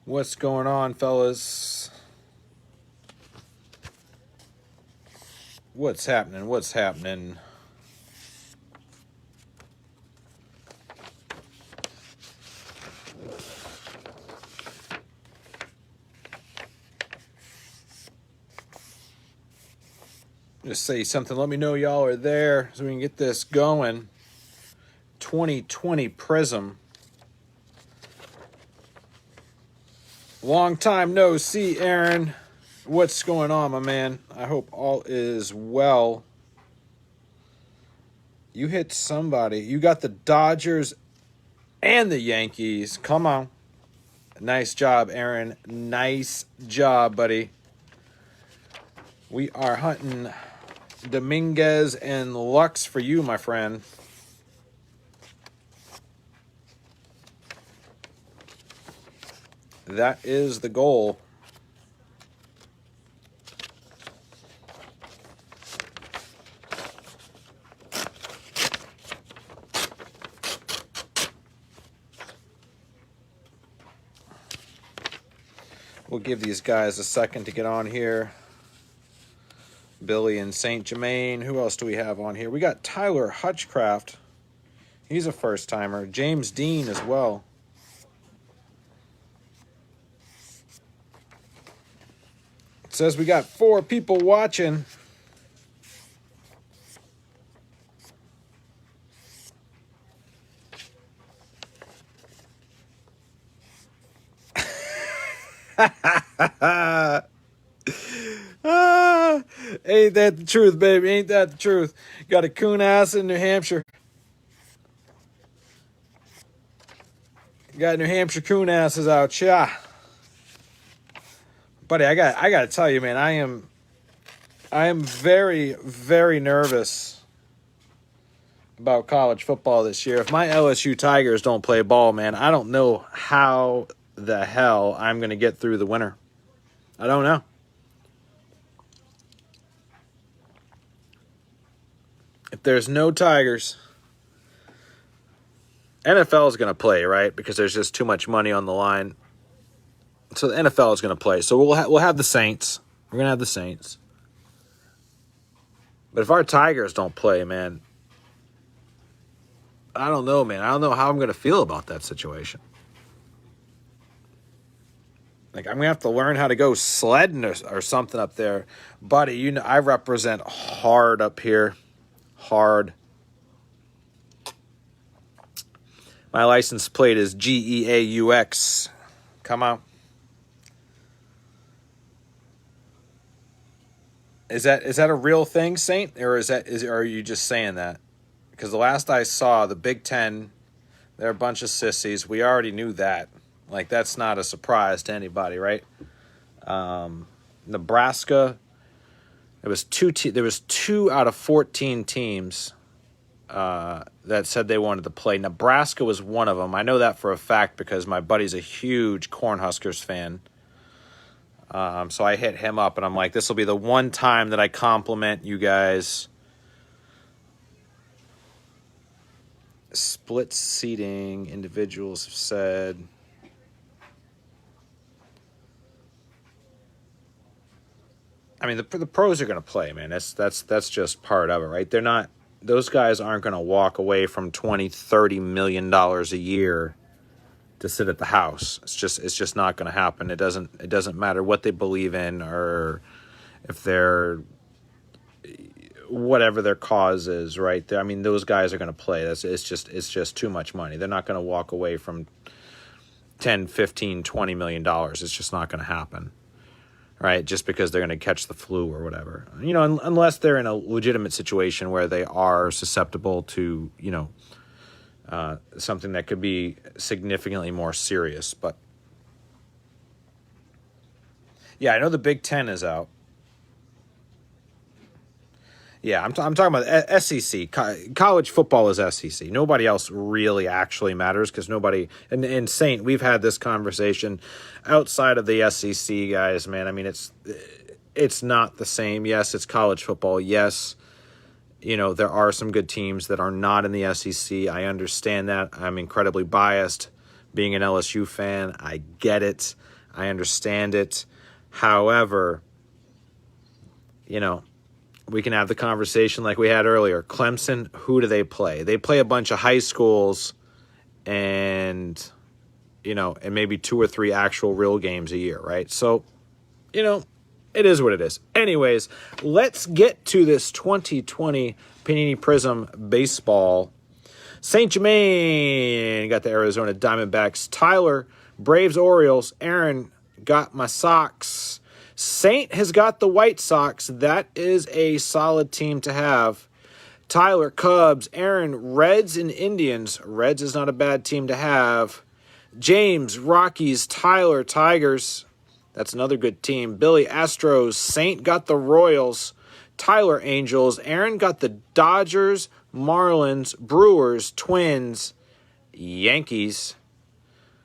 What's going on, fellas? What's happening? What's happening? Just say something. Let me know y'all are there so we can get this going. 2020 Prizm. Long time no see, Aaron. What's going on, my man? I hope all is well. You hit somebody. You got the Dodgers and the Yankees. Come on. Nice job, Aaron. Nice job, buddy. We are hunting Dominguez and Lux for you, my friend. That is the goal. We'll give these guys a second to get on here. Billy and St. Germain. Who else do we have on here? We got Tyler Hutchcraft. He's a first-timer. James Dean as well. It says we got 4 people watching. Ain't that the truth, baby? Ain't that the truth? Got a coon ass in New Hampshire. Got New Hampshire coon asses out, yeah. Buddy, I got to tell you, man, I am very, very nervous about college football this year. If my LSU Tigers don't play ball, man, I don't know how the hell I'm going to get through the winter. I don't know. If there's no Tigers, NFL is going to play, right? Because there's just too much money on the line. So the NFL is going to play. So we'll have the Saints. We're going to have the Saints. But if our Tigers don't play, man, I don't know, man. I don't know how I'm going to feel about that situation. Like, I'm going to have to learn how to go sledding or something up there. Buddy, you know, I represent hard up here. Hard. My license plate is GEAUX. Come on. Is that a real thing, Saint? Or are you just saying that? Because the last I saw, the Big Ten, they're a bunch of sissies. We already knew that. Like, that's not a surprise to anybody, right? Nebraska, there was 2 out of 14 teams that said they wanted to play. Nebraska was one of them. I know that for a fact because my buddy's a huge Cornhuskers fan. So I hit him up, and I'm like, this will be the one time that I compliment you guys. Split seating, individuals have said. I mean, the pros are going to play, man. That's just part of it, right? They're not. Those guys aren't going to walk away from $20-30 million a year to sit at the house. It's just not going to happen. It doesn't matter what they believe in or if they're whatever their cause is, right? I mean, those guys are going to play. It's just too much money. They're not going to walk away from 10, 15, 20 million dollars. It's just not going to happen. Right, just because they're going to catch the flu or whatever, you know, unless they're in a legitimate situation where they are susceptible to, you know, something that could be significantly more serious. But yeah, I know the Big Ten is out. Yeah, I'm talking about SEC. College football is SEC. Nobody else really actually matters because nobody. And Saint, we've had this conversation outside of the SEC, guys. Man, I mean, it's not the same. Yes, it's college football. Yes, you know, there are some good teams that are not in the SEC. I understand that. I'm incredibly biased being an LSU fan. I get it. I understand it. However, you know, we can have the conversation like we had earlier. Clemson, who do they play? They play a bunch of high schools and, you know, and maybe 2 or 3 actual real games a year, right? So, you know, it is what it is. Anyways, let's get to this 2020 Panini Prizm Baseball. St. Germain got the Arizona Diamondbacks. Tyler, Braves, Orioles. Aaron got my Sox. Saint has got the White Sox. That is a solid team to have. Tyler, Cubs. Aaron, Reds and Indians. Reds is not a bad team to have. James, Rockies. Tyler, Tigers. That's another good team. Billy, Astros. Saint got the Royals. Tyler, Angels. Aaron got the Dodgers, Marlins, Brewers, Twins, Yankees.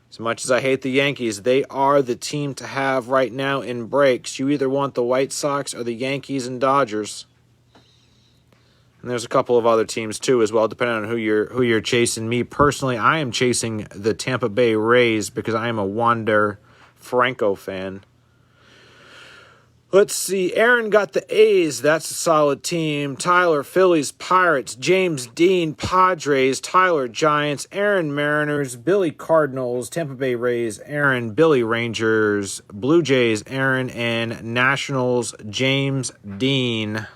As much as I hate the Yankees, they are the team to have right now in breaks. You either want the White Sox or the Yankees and Dodgers. And there's a couple of other teams too as well, depending on who you're chasing. Me personally, I am chasing the Tampa Bay Rays because I am a Wander Franco fan. Let's see. Aaron got the A's. That's a solid team. Tyler, Phillies, Pirates. James, Dean, Padres. Tyler, Giants. Aaron, Mariners. Billy, Cardinals. Tampa Bay Rays. Aaron, Billy, Rangers. Blue Jays, Aaron, and Nationals, James, Dean.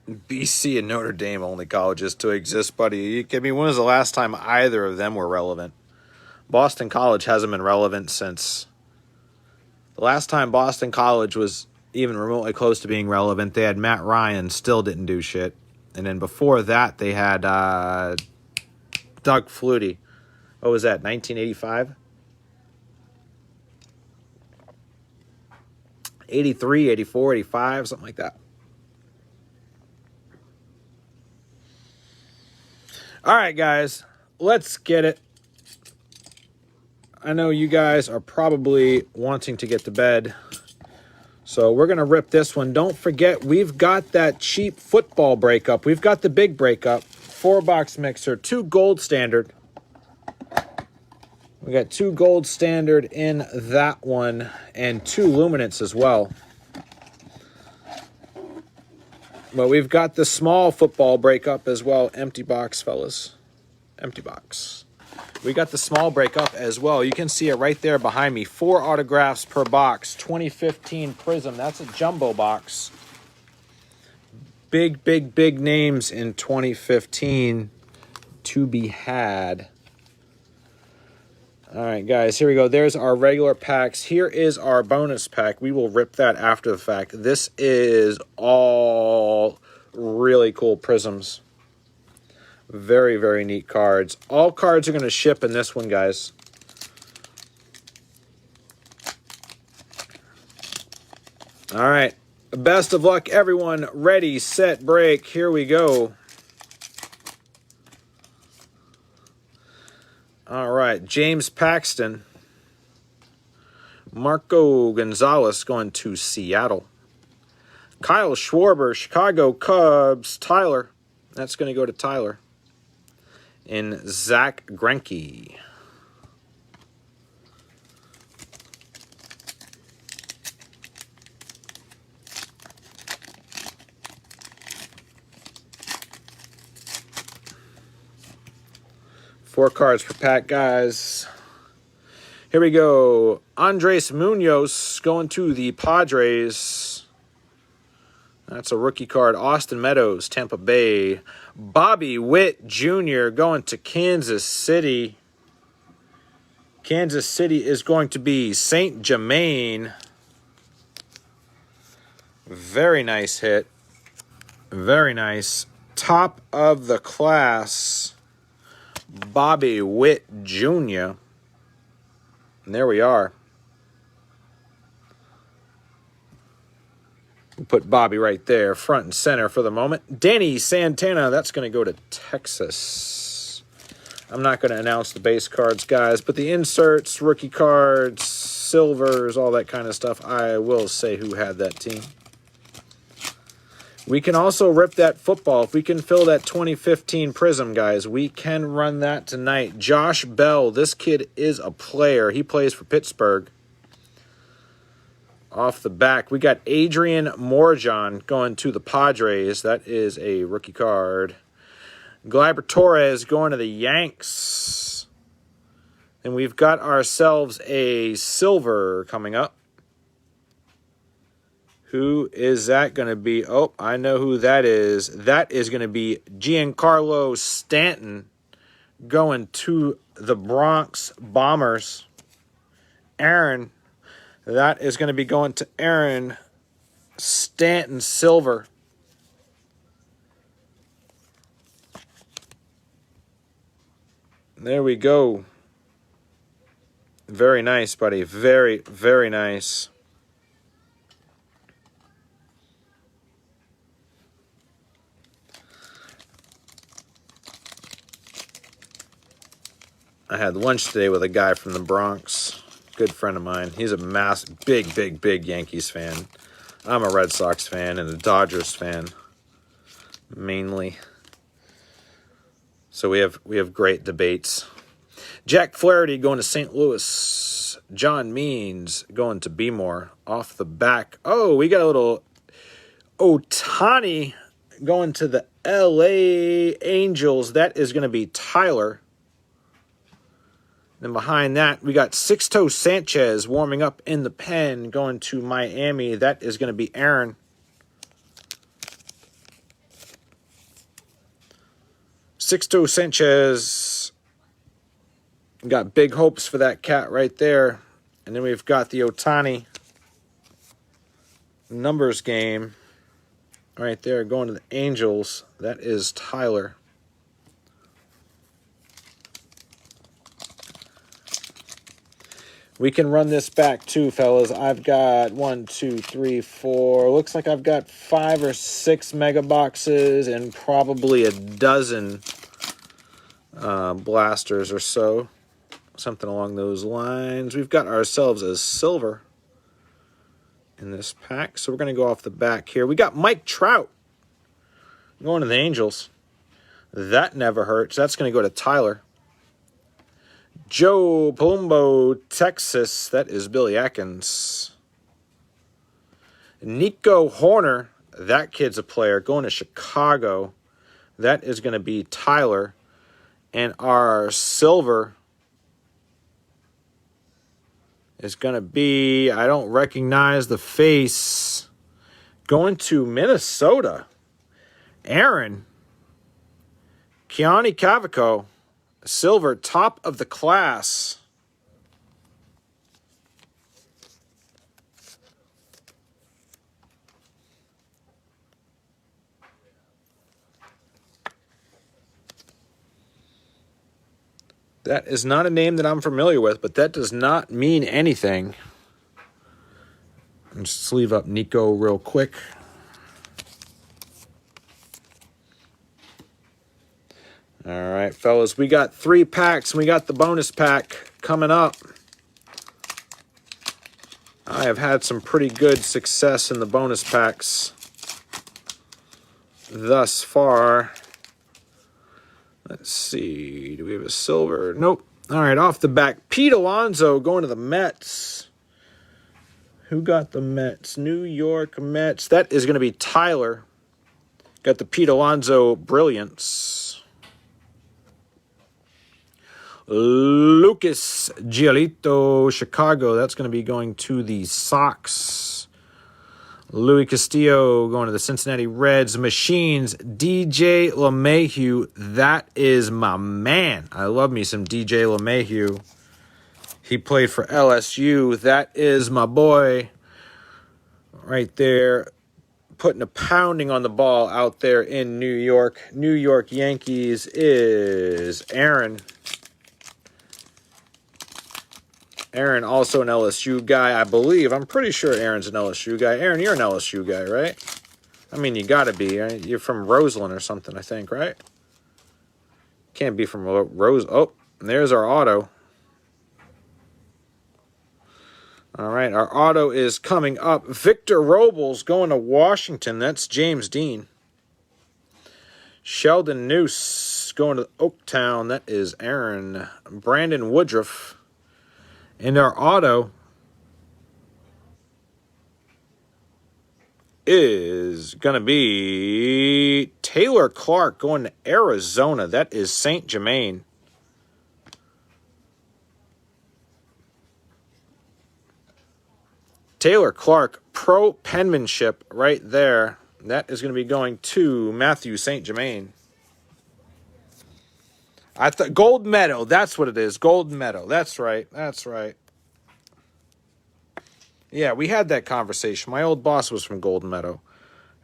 BC and Notre Dame only colleges to exist, buddy. You kidding me? When was the last time either of them were relevant? Boston College hasn't been relevant since the last time Boston College was even remotely close to being relevant. They had Matt Ryan, still didn't do shit. And then before that, they had Doug Flutie. What was that, 1985? 83, 84, 85, something like that. All right, guys, let's get it. I know you guys are probably wanting to get to bed, so we're going to rip this one. Don't forget, we've got that cheap football breakup. We've got the big breakup, 4-box mixer, 2 gold standard. We got 2 gold standard in that one and 2 luminance as well. But we've got the small football breakup as well. Empty box, fellas. Empty box. We got the small breakup as well. You can see it right there behind me. 4 autographs per box. 2015 Prizm. That's a jumbo box. Big, big, big names in 2015 to be had. All right, guys, here we go. There's our regular packs. Here is our bonus pack. We will rip that after the fact. This is all really cool Prizms. Very, very neat cards. All cards are going to ship in this one, guys. All right. Best of luck, everyone. Ready, set, break. Here we go. All right. James Paxton. Marco Gonzalez going to Seattle. Kyle Schwarber, Chicago Cubs. Tyler. That's going to go to Tyler. And Zach Greinke. Four cards per pack, guys. Here we go. Andres Munoz going to the Padres. That's a rookie card. Austin Meadows, Tampa Bay. Bobby Witt Jr. going to Kansas City. Kansas City is going to be St. Germain. Very nice hit. Very nice. Top of the class, Bobby Witt Jr. And there we are. We'll put Bobby right there, front and center for the moment. Danny Santana, that's going to go to Texas. I'm not going to announce the base cards, guys, but the inserts, rookie cards, silvers, all that kind of stuff, I will say who had that team. We can also rip that football. If we can fill that 2015 Prizm, guys, we can run that tonight. Josh Bell, this kid is a player. He plays for Pittsburgh. Off the back, we got Adrian Morjan going to the Padres. That is a rookie card. Gleyber Torres going to the Yanks. And we've got ourselves a silver coming up. Who is that going to be? Oh, I know who that is. That is going to be Giancarlo Stanton going to the Bronx Bombers. Aaron, that is going to be going to Aaron Stanton silver. There we go. Very nice, buddy. Very, very nice. I had lunch today with a guy from the Bronx, good friend of mine. He's a big Yankees fan. I'm a Red Sox fan and a Dodgers fan, mainly. So we have great debates. Jack Flaherty going to St. Louis. John Means going to Bmore. Off the back. Oh, we got a little Ohtani going to the LA Angels. That is going to be Tyler. Then behind that, we got Sixto Sanchez warming up in the pen, going to Miami. That is going to be Aaron. Sixto Sanchez. Got big hopes for that cat right there. And then we've got the Ohtani numbers game right there going to the Angels. That is Tyler. We can run this back too, fellas. I've got 1, 2, 3, 4. Looks like I've got 5 or 6 mega boxes and probably a dozen blasters or so. Something along those lines. We've got ourselves a silver in this pack. So we're going to go off the back here. We got Mike Trout going to the Angels. That never hurts. That's going to go to Tyler. Joe Palumbo, Texas. That is Billy Atkins. Nico Horner. That kid's a player. Going to Chicago. That is going to be Tyler. And our silver is going to be, I don't recognize the face, going to Minnesota. Aaron. Keone Cavaco. Silver, top of the class. That is not a name that I'm familiar with, but that does not mean anything. I'll just sleeve up Nico real quick. All right, fellas, we got 3 packs, and we got the bonus pack coming up. I have had some pretty good success in the bonus packs thus far. Let's see. Do we have a silver? Nope. All right, off the back. Pete Alonso going to the Mets. Who got the Mets? New York Mets. That is going to be Tyler. Got the Pete Alonso brilliance. Lucas Giolito, Chicago. That's going to be going to the Sox. Louis Castillo going to the Cincinnati Reds. Machines, DJ LeMahieu. That is my man. I love me some DJ LeMahieu. He played for LSU. That is my boy right there. Putting a pounding on the ball out there in New York. New York Yankees is Aaron. Aaron, also an LSU guy, I believe. I'm pretty sure Aaron's an LSU guy. Aaron, you're an LSU guy, right? I mean, you got to be. Right? You're from Roseland or something, I think, right? Can't be from Rose. Oh, there's our auto. All right, our auto is coming up. Victor Robles going to Washington. That's James Dean. Sheldon Noose going to Oaktown. That is Aaron. Brandon Woodruff. And our auto is going to be Taylor Clark going to Arizona. That is St. Germain. Taylor Clark, pro penmanship right there. That is going to be going to Matthew St. Germain. I thought Gold Meadow. That's what it is. Gold Meadow. That's right. That's right. Yeah, we had that conversation. My old boss was from Golden Meadow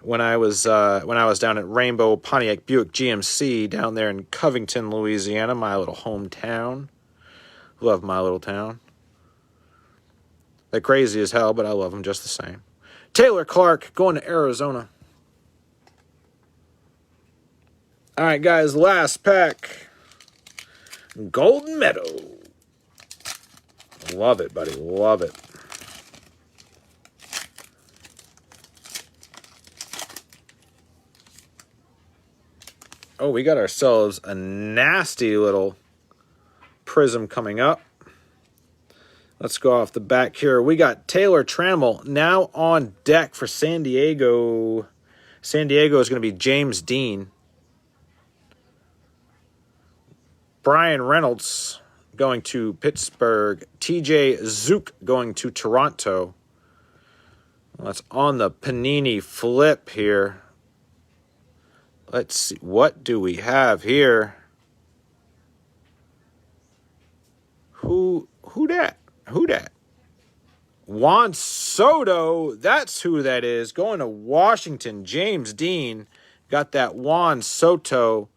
when I was down at Rainbow Pontiac Buick GMC down there in Covington, Louisiana, my little hometown. Love my little town. They're crazy as hell, but I love them just the same. Taylor Clark going to Arizona. All right, guys, last pack. Golden Meadow. Love it, buddy. Love it. Oh, we got ourselves a nasty little Prizm coming up. Let's go off the back here. We got Taylor Trammell now on deck for San Diego. San Diego is going to be James Dean. Brian Reynolds going to Pittsburgh. TJ Zook going to Toronto. That's on the Panini flip here. Let's see. What do we have here? Who dat? Who dat? Juan Soto. That's who that is. Going to Washington. James Dean got that Juan Soto.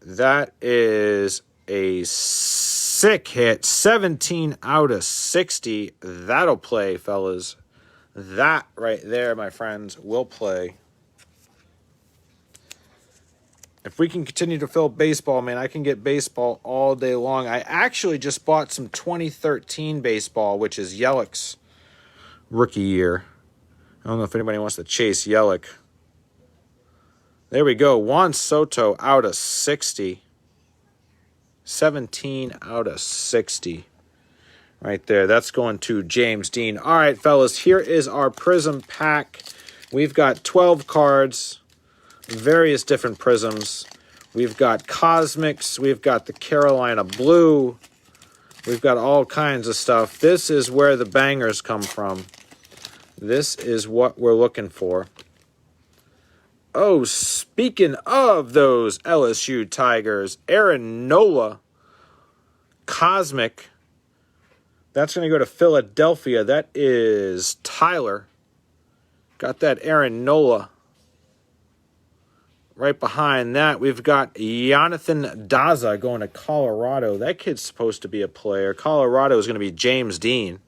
That is a sick hit. 17 out of 60. That'll play, fellas. That right there, my friends, will play. If we can continue to fill baseball, man, I can get baseball all day long. I actually just bought some 2013 baseball, which is Yelich's rookie year. I don't know if anybody wants to chase Yelich. There we go. Juan Soto out of 60. 17 out of 60. Right there. That's going to James Dean. All right, fellas, here is our Prizm pack. We've got 12 cards. Various different prisms. We've got Cosmics. We've got the Carolina Blue. We've got all kinds of stuff. This is where the bangers come from. This is what we're looking for. Oh, speaking of those LSU Tigers, Aaron Nola, Cosmic. That's going to go to Philadelphia. That is Tyler. Got that Aaron Nola. Right behind that, we've got Jonathan Daza going to Colorado. That kid's supposed to be a player. Colorado is going to be James Dean.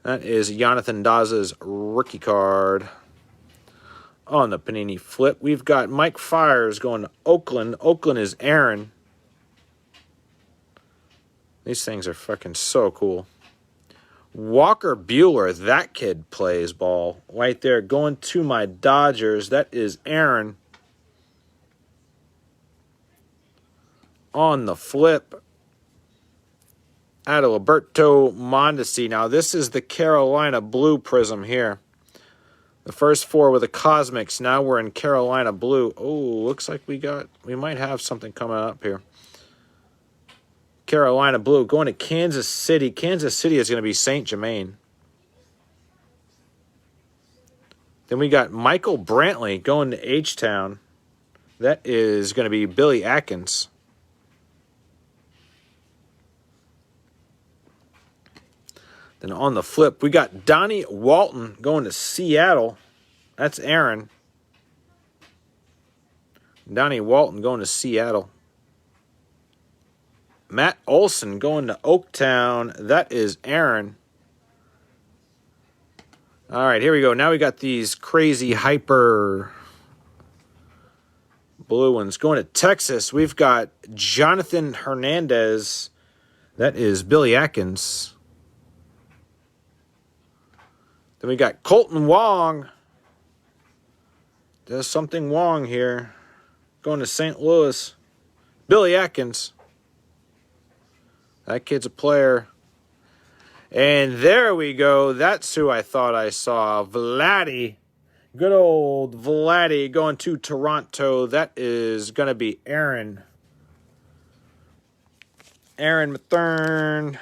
That is Jonathan Daza's rookie card. On the Panini flip, we've got Mike Fiers going to Oakland. Oakland is Aaron. These things are fucking so cool. Walker Buehler, that kid plays ball. Right there, going to my Dodgers. That is Aaron. On the flip, Adalberto Mondesi. Now, this is the Carolina Blue Prizm here. The first four were the Cosmics. Now we're in Carolina Blue. Oh, looks like we might have something coming up here. Carolina Blue going to Kansas City. Kansas City is going to be St. Germain. Then we got Michael Brantley going to H-Town. That is going to be Billy Atkins. Then on the flip, we got Donnie Walton going to Seattle. That's Aaron. Donnie Walton going to Seattle. Matt Olson going to Oaktown. That is Aaron. All right, here we go. Now we got these crazy hyper blue ones. Going to Texas, we've got Jonathan Hernandez. That is Billy Atkins. Then we got Colton Wong. There's something Wong here. Going to St. Louis. Billy Atkins. That kid's a player. And there we go. That's who I thought I saw. Vladdy. Good old Vladdy going to Toronto. That is going to be Aaron. Aaron Mathern.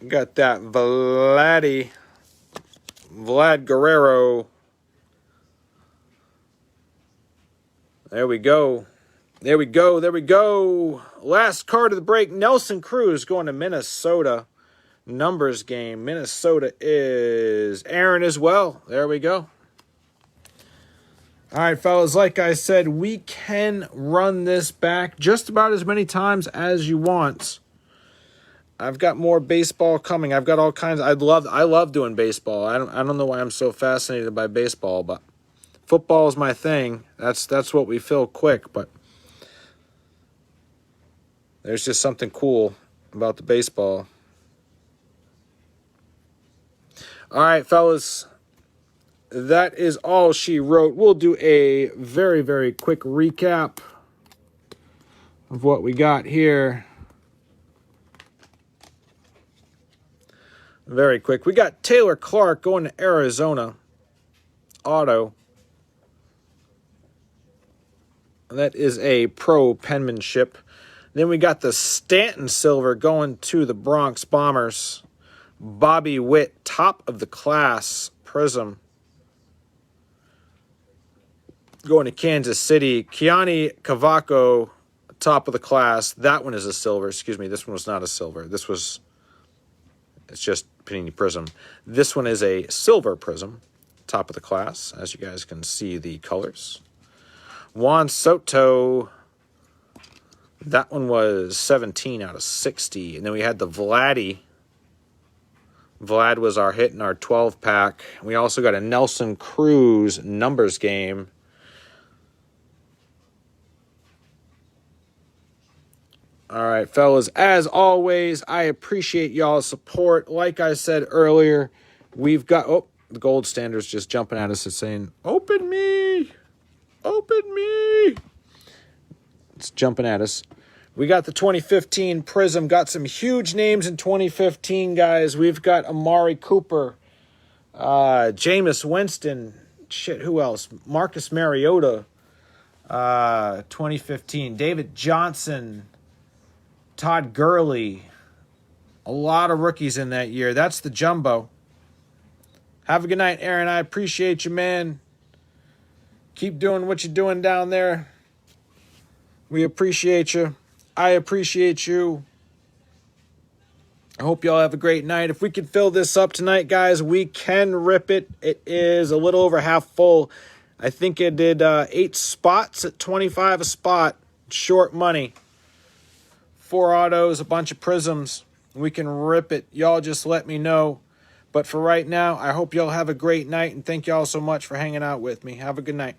Got that Vladdy. Vlad Guerrero. There we go. There we go. There we go. Last card of the break. Nelson Cruz going to Minnesota. Numbers game. Minnesota is Aaron as well. There we go. All right, fellas. Like I said, we can run this back just about as many times as you want. I've got more baseball coming. I've got all kinds. I love doing baseball. I don't know why I'm so fascinated by baseball, but football is my thing. That's what we fill quick, but there's just something cool about the baseball. All right, fellas. That is all she wrote. We'll do a very, very quick recap of what we got here. Very quick. We got Taylor Clark going to Arizona. Auto. That is a pro penmanship. Then we got the Stanton Silver going to the Bronx Bombers. Bobby Witt, top of the class, Prizm. Going to Kansas City. Keani Cavaco, top of the class. That one is a silver. Excuse me, this one was not a silver. It's just Panini Prizm. This one is a silver Prizm, top of the class, as you guys can see the colors. Juan Soto, that one was 17 out of 60. And then we had the Vladdy. Vlad was our hit in our 12-pack. We also got a Nelson Cruz numbers game. All right, fellas, as always, I appreciate y'all's support. Like I said earlier, we've got... Oh, the gold standard's just jumping at us and saying, open me! Open me! It's jumping at us. We got the 2015 Prizm. Got some huge names in 2015, guys. We've got Amari Cooper, Jameis Winston. Shit, who else? Marcus Mariota. 2015. David Johnson. Todd Gurley. A lot of rookies in that year. That's the jumbo. Have a good night, Aaron. I appreciate you, man. Keep doing what you're doing down there. We appreciate you. I appreciate you. I hope y'all have a great night. If we can fill this up tonight, guys, we can rip it. It is a little over half full. I think it did 8 spots at $25 a spot. Short money. 4 autos, a bunch of Prizms. We can rip it. Y'all just let me know. But for right now, I hope y'all have a great night, and thank y'all so much for hanging out with me. Have a good night.